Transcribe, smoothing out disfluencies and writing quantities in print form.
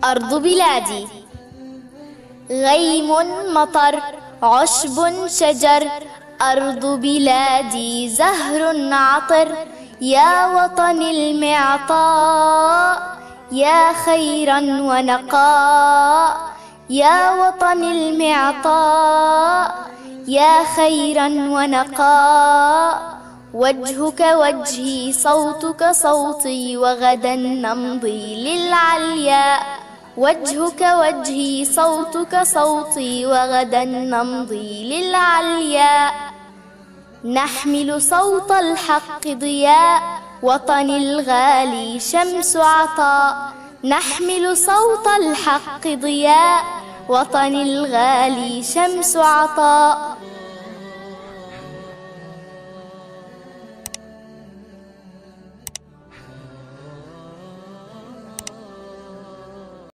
أرض بلادي. غيم مطر عشب شجر، أرض بلادي زهر عطر. يا وطن المعطاء يا خيرا ونقاء، يا وطن المعطاء يا خيرا ونقاء. وجهك وجهي صوتك صوتي، وغدا نمضي للعلياء. وجهك وجهي صوتك صوتي، وغدا نمضي للعلياء. نحمل صوت الحق ضياء، وطن الغالي شمس عطاء. نحمل صوت الحق ضياء، وطن الغالي شمس عطاء.